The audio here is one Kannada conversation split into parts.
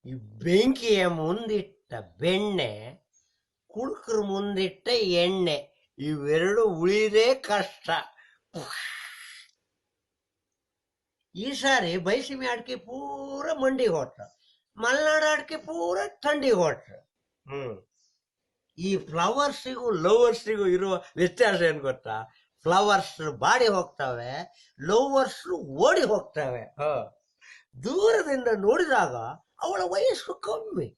ಈ ಬೆಂಕಿಯ ಮುಂದಿಟ್ಟ ಬೆಣ್ಣೆ, ಕುಡುಕರ ಮುಂದಿಟ್ಟ ಎಣ್ಣೆ, ಇವೆರಡು ಉಳಿದೇ ಕಷ್ಟ. ಈ ಸಾರಿ ಬೈಸಿಮಿ ಅಡಿಕೆ ಪೂರ ಮಂಡಿಗೆ ಹೊಟ್ಟ, ಮಲೆನಾಡು ಅಡಿಕೆ ಪೂರ ಥಂಡಿಗೆ ಹೊಟ್ಟ. ಈ ಫ್ಲವರ್ಸಿಗೂ ಲವರ್ಸಿಗೂ ಇರುವ ವ್ಯತ್ಯಾಸ ಏನ್ ಗೊತ್ತಾ? ಫ್ಲವರ್ಸ್ ಬಾಡಿ ಹೋಗ್ತವೆ, ಲವರ್ಸ್ ಓಡಿ ಹೋಗ್ತವೆ. ದೂರದಿಂದ ನೋಡಿದಾಗ ಅವಳ ವಯಸ್ಸು ಕಮ್ಮಿ,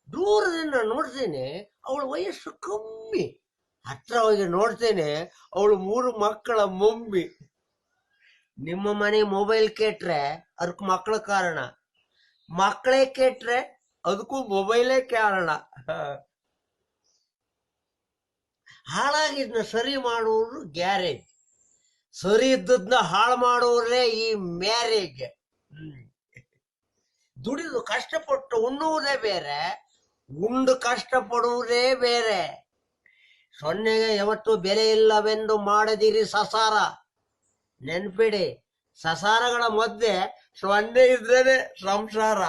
ದೂರದಿಂದ ನೋಡ್ತೇನೆ ಅವಳ ವಯಸ್ಸು ಕಮ್ಮಿ, ಹತ್ರ ಹೋಗಿ ನೋಡ್ತೇನೆ ಅವಳು 3 ಮಕ್ಕಳ ಮಮ್ಮಿ. ನಿಮ್ಮ ಮನೆ ಮೊಬೈಲ್ ಕೆಟ್ರೆ ಅದಕ್ಕೆ ಮಕ್ಕಳ ಕಾರಣ, ಮಕ್ಕಳೇ ಕೆಟ್ರೆ ಅದಕ್ಕೂ ಮೊಬೈಲೇ ಕಾರಣ. ಹಾಳಾಗಿದ್ನ ಸರಿ ಮಾಡುವುದು ಗ್ಯಾರೇಜ್, ಸರಿ ಇದ್ದದ್ನ ಹಾಳು ಮಾಡುವುದೇ ಈ ಮ್ಯಾರೇಜ್. ದುಡಿದು ಕಷ್ಟಪಟ್ಟು ಉಣ್ಣುವುದೇ ಬೇರೆ, ಉಂಡು ಕಷ್ಟಪಡುವುದೇ ಬೇರೆ. ಸೊನ್ನೆಗೆ ಯಾವತ್ತು ಬೆಲೆ ಇಲ್ಲವೆಂದು ಮಾಡದಿರಿ ಸಸಾರ. ನೆನ್ಪಿಡಿ, ಸಸಾರಗಳ ಮಧ್ಯೆ ಸೊನ್ನೆ ಇದ್ರೇನೆ ಸಂಸಾರ.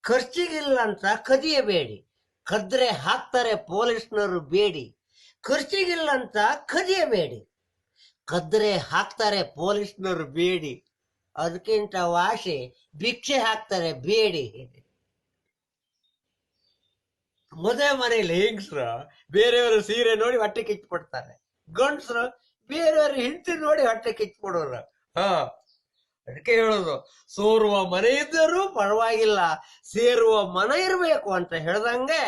ಖರ್ಚಿಗಿಲ್ಲ ಅಂತ ಕದಿಯಬೇಡಿ, ಕದ್ರೆ ಹಾಕ್ತಾರೆ ಪೊಲೀಸ್ನವರು ಬೇಡಿ. ಖರ್ಚಿಗಿಲ್ಲ ಅಂತ ಕದಿಯಬೇಡಿ, ಕದ್ರೆ ಹಾಕ್ತಾರೆ ಪೊಲೀಸ್ನವರು ಬೇಡಿ. ಅದಕ್ಕಿಂತ ವಾಸಿ ಭಿಕ್ಷೆ ಹಾಕ್ತಾರೆ ಬೇಡಿ. ಮದುವೆ ಮನೆಯಲ್ಲಿ ಹೆಂಗಸ್ರು ಬೇರೆಯವರು ಸೀರೆ ನೋಡಿ ಹೊಟ್ಟೆ ಕಿಚ್ಚಿಬಿಡ್ತಾರೆ, ಗಂಡಸರು ಬೇರೆಯವರು ಹೆಂಡತಿ ನೋಡಿ ಹೊಟ್ಟೆ ಕಿಚ್ಚಿಬಿಡೋರು. ಅದಕ್ಕೆ ಹೇಳೋದು, ಸೋರುವ ಮನೆ ಇದ್ದರೂ ಪರವಾಗಿಲ್ಲ, ಸೇರುವ ಮನ ಇರಬೇಕು ಅಂತ ಹೇಳ್ದಂಗೆ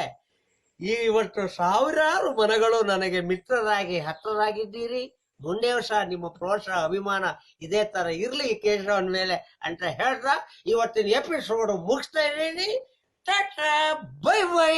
ಇವತ್ತು ಸಾವಿರಾರು ಮನಗಳು ನನಗೆ ಮಿತ್ರರಾಗಿ ಹತ್ರರಾಗಿದ್ದೀರಿ. ಮುಂದೆ ಸಹ ನಿಮ್ಮ ಪ್ರೋತ್ಸಾಹ ಅಭಿಮಾನ ಇದೇ ತರ ಇರ್ಲಿ ಕೇಶವನ್ ಮೇಲೆ ಅಂತ ಹೇಳ್ದ ಇವತ್ತಿನ ಎಪಿಸೋಡ್ ಮುಗಿಸ್ತಾ ಇದ್ದೀನಿ. Tata, bye bye.